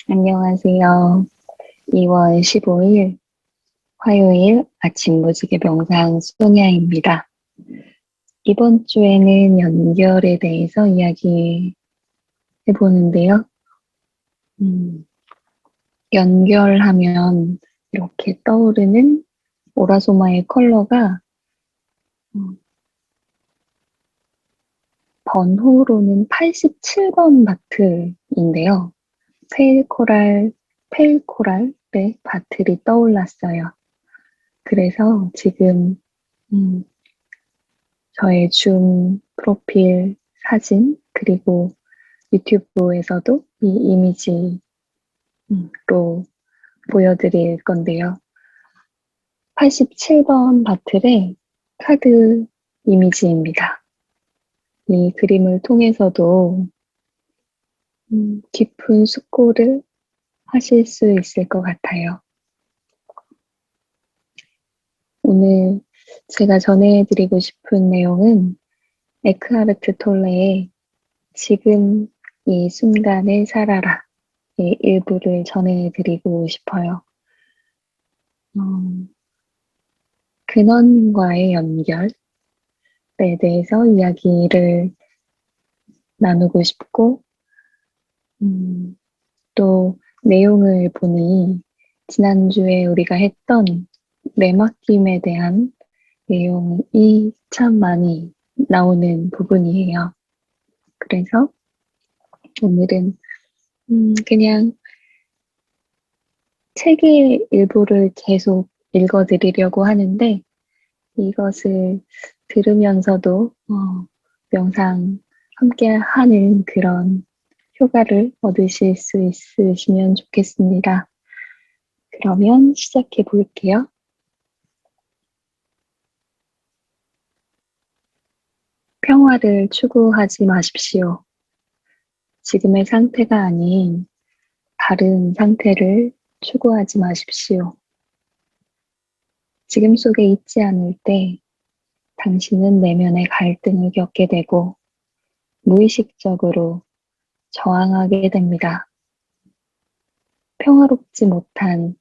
안녕하세요. 2월 15일 화요일 아침 무지개 명상 소냐입니다. 이번 주에는 연결에 대해서 이야기해 보는데요. 연결하면 이렇게 떠오르는 오라소마의 컬러가 번호로는 87번 바틀인데요. 페일 코랄의 바틀이 떠올랐어요. 그래서 지금 저의 줌 프로필 사진 그리고 유튜브에서도 이 이미지로 보여드릴 건데요. 87번 바틀의 카드 이미지입니다. 이 그림을 통해서도 깊은 숙고를 하실 수 있을 것 같아요. 오늘 제가 전해드리고 싶은 내용은 에크하르트 톨레의 지금 이 순간을 살아라의 일부를 전해드리고 싶어요. 근원과의 연결에 대해서 이야기를 나누고 싶고, 또 내용을 보니 지난주에 우리가 했던 내맡김에 대한 내용이 참 많이 나오는 부분이에요. 그래서 오늘은 그냥 책의 일부를 계속 읽어드리려고 하는데 이것을 들으면서도 명상 함께 하는 그런 효과를 얻으실 수 있으시면 좋겠습니다. 그러면 시작해 볼게요. 평화를 추구하지 마십시오. 지금의 상태가 아닌 다른 상태를 추구하지 마십시오. 지금 속에 있지 않을 때 당신은 내면의 갈등을 겪게 되고 무의식적으로 저항하게 됩니다. 평화롭지 못한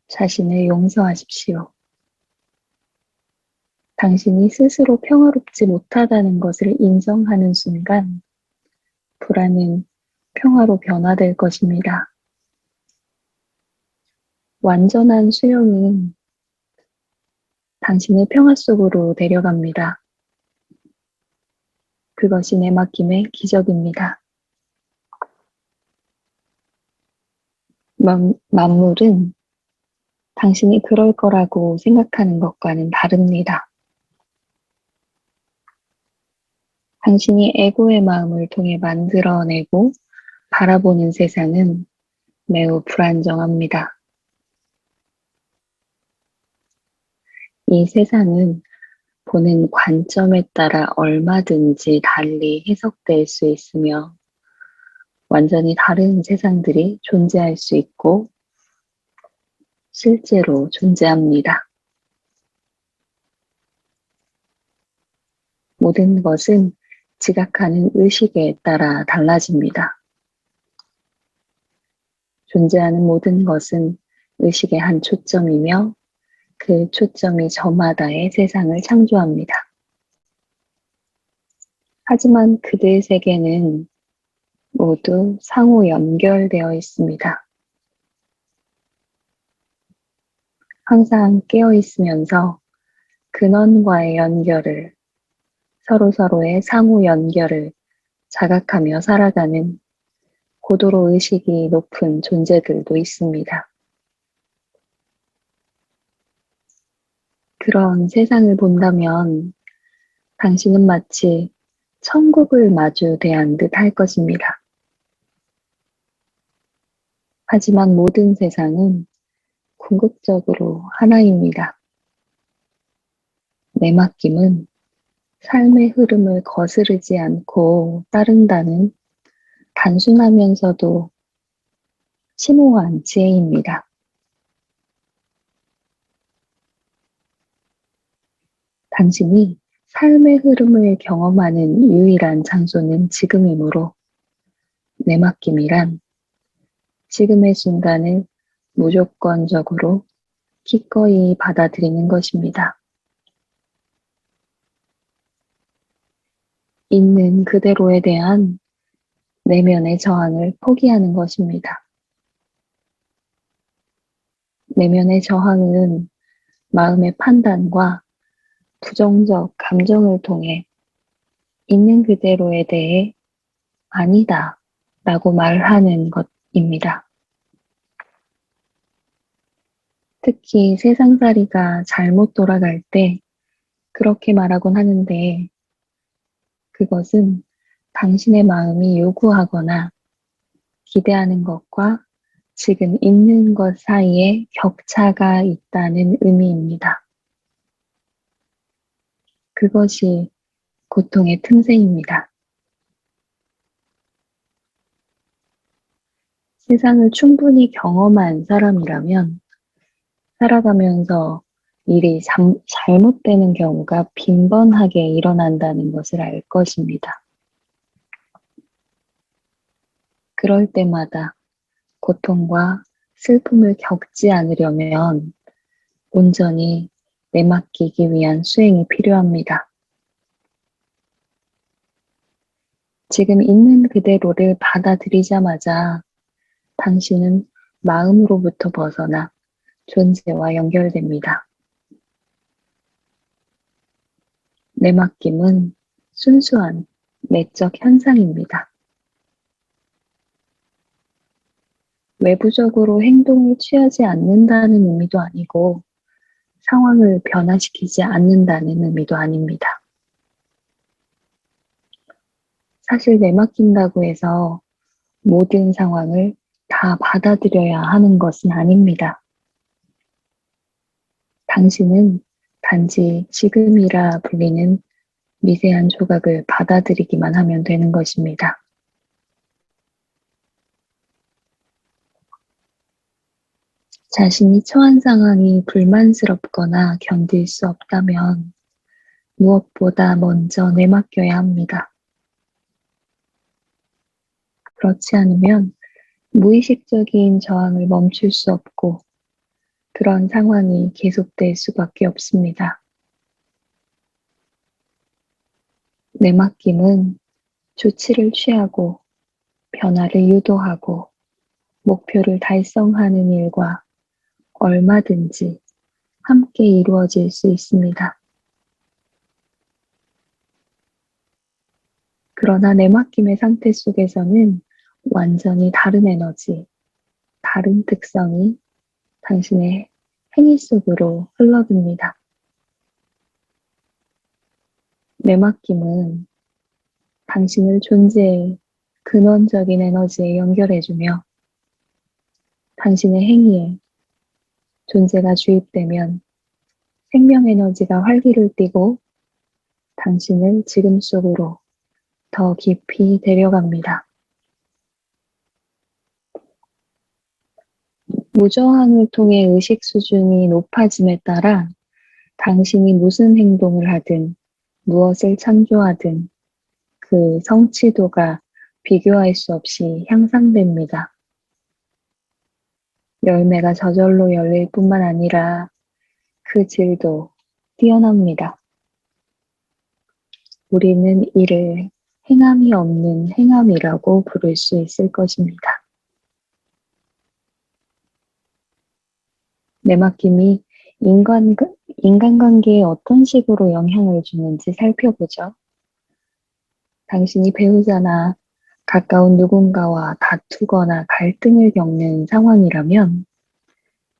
자신을 용서하십시오. 당신이 스스로 평화롭지 못하다는 것을 인정하는 순간 불안은 평화로 변화될 것입니다. 완전한 수용이 당신을 평화 속으로 데려갑니다. 그것이 내맡김의 기적입니다. 만물은 당신이 그럴 거라고 생각하는 것과는 다릅니다. 당신이 에고의 마음을 통해 만들어내고 바라보는 세상은 매우 불안정합니다. 이 세상은 보는 관점에 따라 얼마든지 달리 해석될 수 있으며 완전히 다른 세상들이 존재할 수 있고 실제로 존재합니다. 모든 것은 지각하는 의식에 따라 달라집니다. 존재하는 모든 것은 의식의 한 초점이며 그 초점이 저마다의 세상을 창조합니다. 하지만 그들 세계는 모두 상호 연결되어 있습니다. 항상 깨어 있으면서 근원과의 연결을 서로서로의 상호 연결을 자각하며 살아가는 고도로 의식이 높은 존재들도 있습니다. 그런 세상을 본다면 당신은 마치 천국을 마주 대한 듯 할 것입니다. 하지만 모든 세상은 궁극적으로 하나입니다. 내맡김은 삶의 흐름을 거스르지 않고 따른다는 단순하면서도 심오한 지혜입니다. 당신이 삶의 흐름을 경험하는 유일한 장소는 지금이므로 내맡김이란 지금의 순간을 무조건적으로 기꺼이 받아들이는 것입니다. 있는 그대로에 대한 내면의 저항을 포기하는 것입니다. 내면의 저항은 마음의 판단과 부정적 감정을 통해 있는 그대로에 대해 아니다 라고 말하는 것입니다. 특히 세상살이가 잘못 돌아갈 때 그렇게 말하곤 하는데 그것은 당신의 마음이 요구하거나 기대하는 것과 지금 있는 것 사이에 격차가 있다는 의미입니다. 그것이 고통의 틈새입니다. 세상을 충분히 경험한 사람이라면 살아가면서 일이 잘못되는 경우가 빈번하게 일어난다는 것을 알 것입니다. 그럴 때마다 고통과 슬픔을 겪지 않으려면 온전히 내맡기기 위한 수행이 필요합니다. 지금 있는 그대로를 받아들이자마자 당신은 마음으로부터 벗어나 존재와 연결됩니다. 내맡김은 순수한 내적 현상입니다. 외부적으로 행동을 취하지 않는다는 의미도 아니고 상황을 변화시키지 않는다는 의미도 아닙니다. 사실 내맡긴다고 해서 모든 상황을 다 받아들여야 하는 것은 아닙니다. 당신은 단지 지금이라 불리는 미세한 조각을 받아들이기만 하면 되는 것입니다. 자신이 처한 상황이 불만스럽거나 견딜 수 없다면 무엇보다 먼저 내맡겨야 합니다. 그렇지 않으면 무의식적인 저항을 멈출 수 없고 그런 상황이 계속될 수밖에 없습니다. 내맡김은 조치를 취하고 변화를 유도하고 목표를 달성하는 일과 얼마든지 함께 이루어질 수 있습니다. 그러나 내맡김의 상태 속에서는 완전히 다른 에너지, 다른 특성이 당신의 행위 속으로 흘러듭니다. 내맡김은 당신을 존재의 근원적인 에너지에 연결해주며 당신의 행위에 존재가 주입되면 생명 에너지가 활기를 띠고 당신을 지금 속으로 더 깊이 데려갑니다. 무저항을 통해 의식 수준이 높아짐에 따라 당신이 무슨 행동을 하든 무엇을 창조하든 그 성취도가 비교할 수 없이 향상됩니다. 열매가 저절로 열릴 뿐만 아니라 그 질도 뛰어납니다. 우리는 이를 행함이 없는 행함이라고 부를 수 있을 것입니다. 내맡김이 인간관계에 어떤 식으로 영향을 주는지 살펴보죠. 당신이 배우자나 가까운 누군가와 다투거나 갈등을 겪는 상황이라면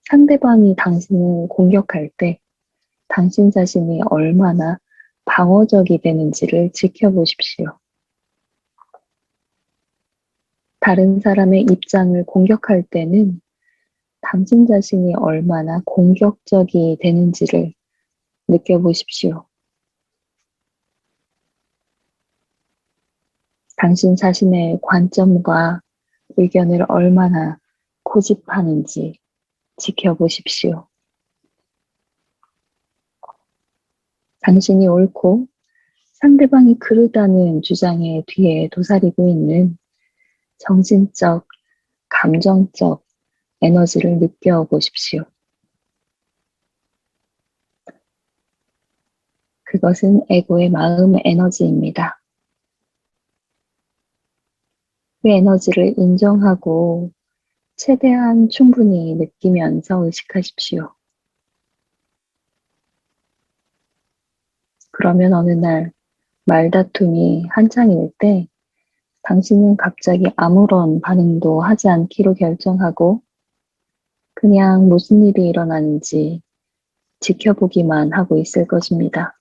상대방이 당신을 공격할 때 당신 자신이 얼마나 방어적이 되는지를 지켜보십시오. 다른 사람의 입장을 공격할 때는 당신 자신이 얼마나 공격적이 되는지를 느껴보십시오. 당신 자신의 관점과 의견을 얼마나 고집하는지 지켜보십시오. 당신이 옳고 상대방이 그르다는 주장의 뒤에 도사리고 있는 정신적, 감정적 에너지를 느껴보십시오. 그것은 에고의 마음 에너지입니다. 그 에너지를 인정하고 최대한 충분히 느끼면서 의식하십시오. 그러면 어느 날 말다툼이 한창일 때 당신은 갑자기 아무런 반응도 하지 않기로 결정하고 그냥 무슨 일이 일어나는지 지켜보기만 하고 있을 것입니다.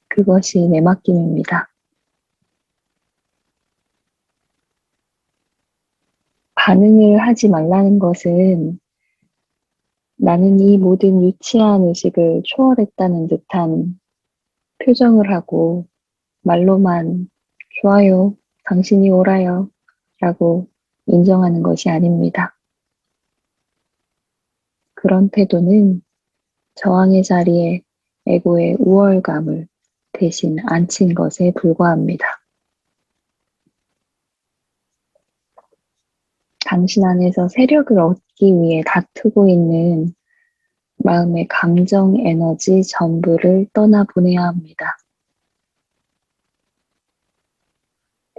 그것이 내맡김입니다. 반응을 하지 말라는 것은 나는 이 모든 유치한 의식을 초월했다는 듯한 표정을 하고 말로만 좋아요, 당신이 옳아요 라고 인정하는 것이 아닙니다. 그런 태도는 저항의 자리에 에고의 우월감을 대신 앉힌 것에 불과합니다. 당신 안에서 세력을 얻기 위해 다투고 있는 마음의 감정 에너지 전부를 떠나보내야 합니다.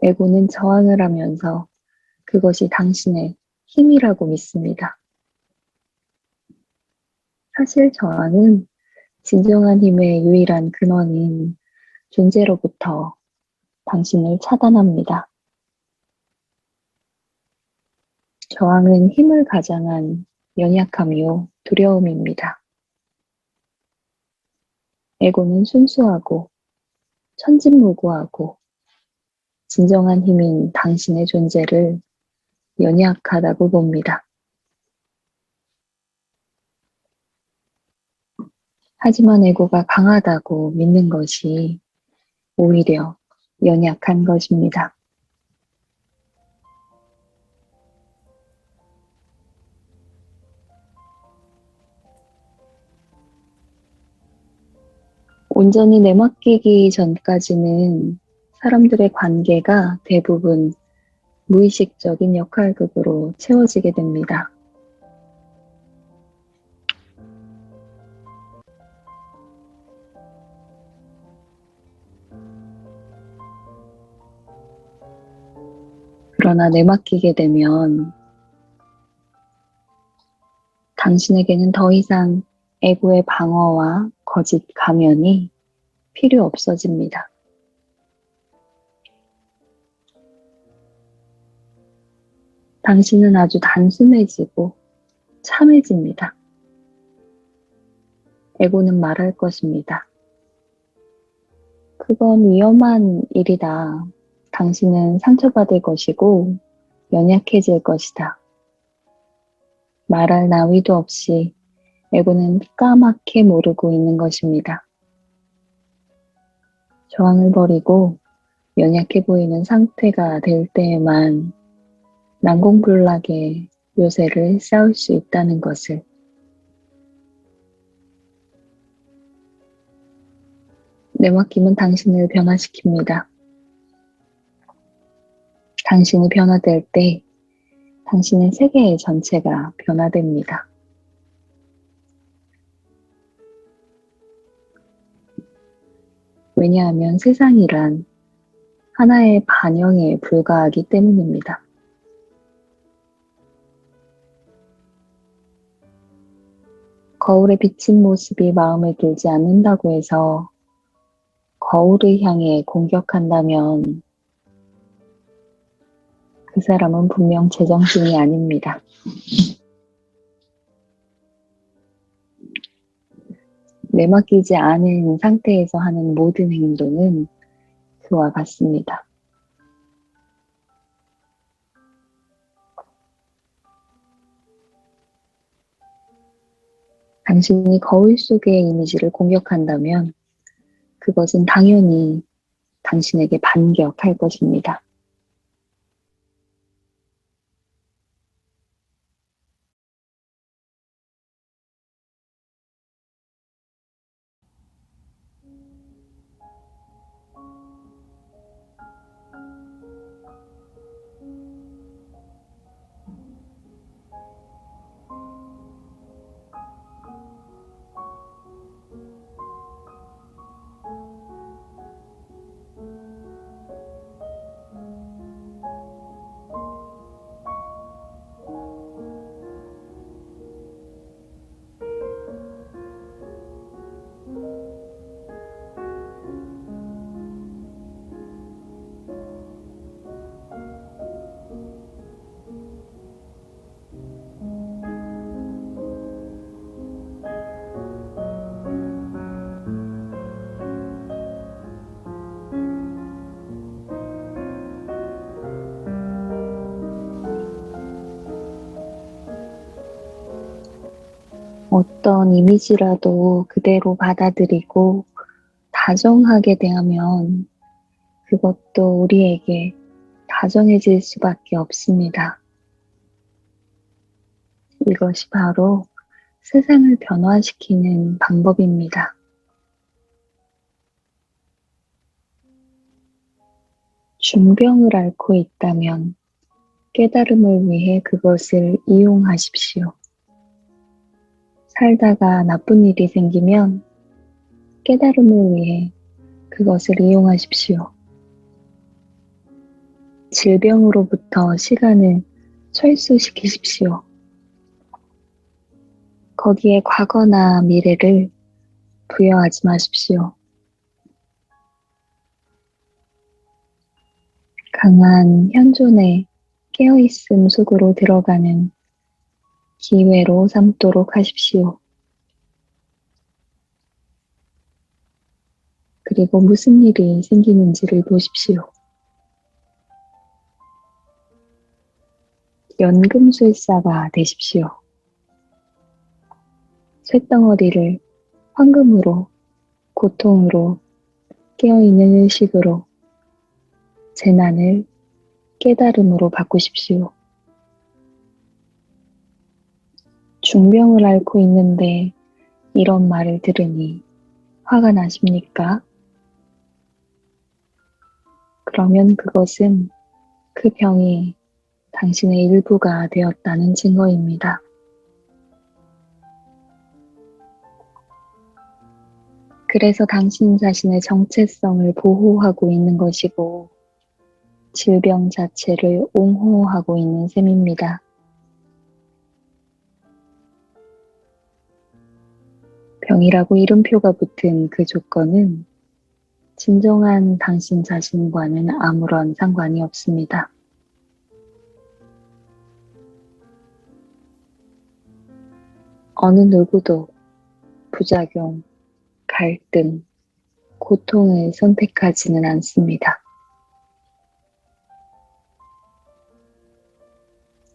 에고는 저항을 하면서 그것이 당신의 힘이라고 믿습니다. 사실 저항은 진정한 힘의 유일한 근원인 존재로부터 당신을 차단합니다. 저항은 힘을 가장한 연약함이요, 두려움입니다. 에고는 순수하고 천진무구하고 진정한 힘인 당신의 존재를 연약하다고 봅니다. 하지만 에고가 강하다고 믿는 것이 오히려 연약한 것입니다. 온전히 내맡기기 전까지는 사람들의 관계가 대부분 무의식적인 역할극으로 채워지게 됩니다. 그러나 내맡기게 되면 당신에게는 더 이상 에고의 방어와 거짓 가면이 필요 없어집니다. 당신은 아주 단순해지고 참해집니다. 에고는 말할 것입니다. 그건 위험한 일이다. 당신은 상처받을 것이고 연약해질 것이다. 말할 나위도 없이 에고는 까맣게 모르고 있는 것입니다. 저항을 버리고 연약해 보이는 상태가 될 때에만 난공불락의 요새를 쌓을 수 있다는 것을 내맡김은 당신을 변화시킵니다. 당신이 변화될 때 당신의 세계 전체가 변화됩니다. 왜냐하면 세상이란 하나의 반영에 불과하기 때문입니다. 거울에 비친 모습이 마음에 들지 않는다고 해서 거울을 향해 공격한다면 그 사람은 분명 제정신이 아닙니다. 내맡기지 않은 상태에서 하는 모든 행동은 그와 같습니다. 당신이 거울 속의 이미지를 공격한다면 그것은 당연히 당신에게 반격할 것입니다. 어떤 이미지라도 그대로 받아들이고 다정하게 대하면 그것도 우리에게 다정해질 수밖에 없습니다. 이것이 바로 세상을 변화시키는 방법입니다. 중병을 앓고 있다면 깨달음을 위해 그것을 이용하십시오. 살다가 나쁜 일이 생기면 깨달음을 위해 그것을 이용하십시오. 질병으로부터 시간을 철수시키십시오. 거기에 과거나 미래를 부여하지 마십시오. 강한 현존의 깨어있음 속으로 들어가는 기회로 삼도록 하십시오. 그리고 무슨 일이 생기는지를 보십시오. 연금술사가 되십시오. 쇳덩어리를 황금으로, 고통으로, 깨어있는 의식으로, 재난을 깨달음으로 바꾸십시오. 중병을 앓고 있는데 이런 말을 들으니 화가 나십니까? 그러면 그것은 그 병이 당신의 일부가 되었다는 증거입니다. 그래서 당신 자신의 정체성을 보호하고 있는 것이고 질병 자체를 옹호하고 있는 셈입니다. 병이라고 이름표가 붙은 그 조건은 진정한 당신 자신과는 아무런 상관이 없습니다. 어느 누구도 부작용, 갈등, 고통을 선택하지는 않습니다.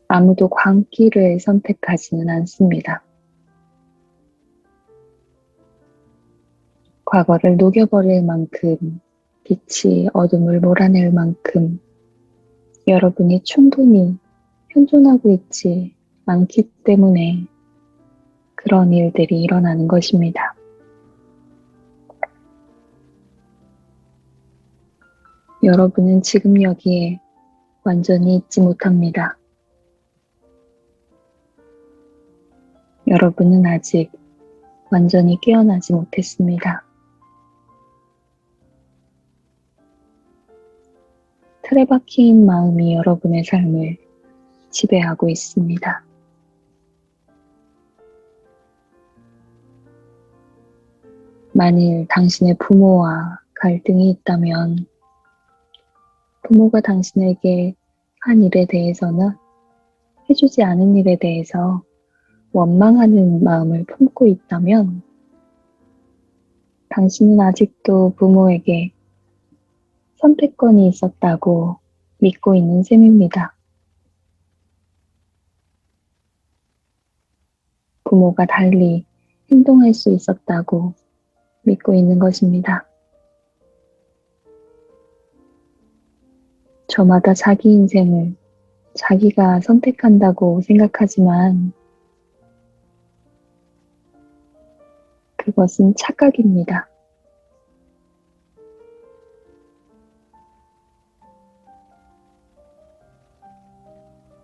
아무도 광기를 선택하지는 않습니다. 과거를 녹여버릴 만큼, 빛이 어둠을 몰아낼 만큼 여러분이 충분히 현존하고 있지 않기 때문에 그런 일들이 일어나는 것입니다. 여러분은 지금 여기에 완전히 있지 못합니다. 여러분은 아직 완전히 깨어나지 못했습니다. 틀에 박힌 마음이 여러분의 삶을 지배하고 있습니다. 만일 당신의 부모와 갈등이 있다면 부모가 당신에게 한 일에 대해서나 해주지 않은 일에 대해서 원망하는 마음을 품고 있다면 당신은 아직도 부모에게 선택권이 있었다고 믿고 있는 셈입니다. 부모가 달리 행동할 수 있었다고 믿고 있는 것입니다. 저마다 자기 인생을 자기가 선택한다고 생각하지만 그것은 착각입니다.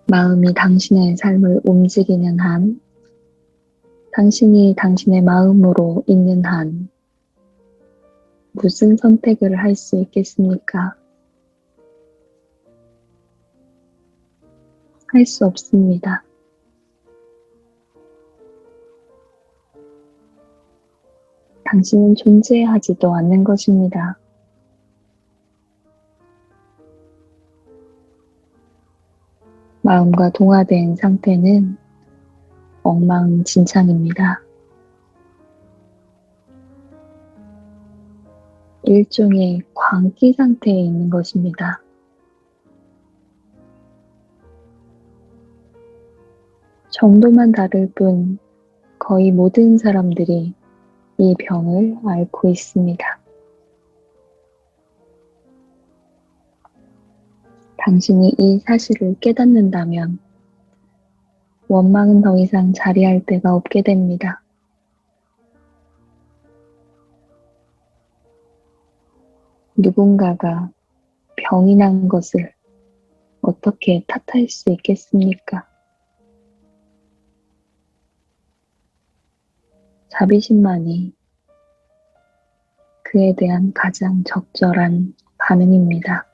마음이 당신의 삶을 움직이는 한, 당신이 당신의 마음으로 있는 한, 무슨 선택을 할 수 있겠습니까? 할 수 없습니다. 당신은 존재하지도 않는 것입니다. 마음과 동화된 상태는 엉망진창입니다. 일종의 광기 상태에 있는 것입니다. 정도만 다를 뿐 거의 모든 사람들이 이 병을 앓고 있습니다. 당신이 이 사실을 깨닫는다면 원망은 더 이상 자리할 데가 없게 됩니다. 누군가가 병이 난 것을 어떻게 탓할 수 있겠습니까? 자비심만이 그에 대한 가장 적절한 반응입니다.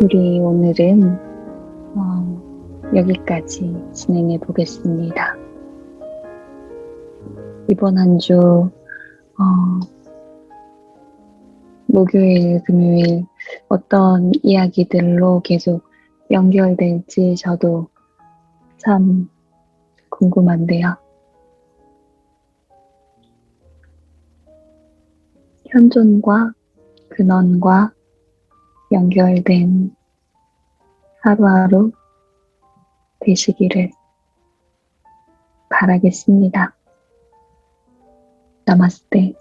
우리 오늘은 여기까지 진행해 보겠습니다. 이번 한 주 목요일, 금요일 어떤 이야기들로 계속 연결될지 저도 참 궁금한데요. 현존과 근원과 연결된 하루하루 되시기를 바라겠습니다. 나마스테.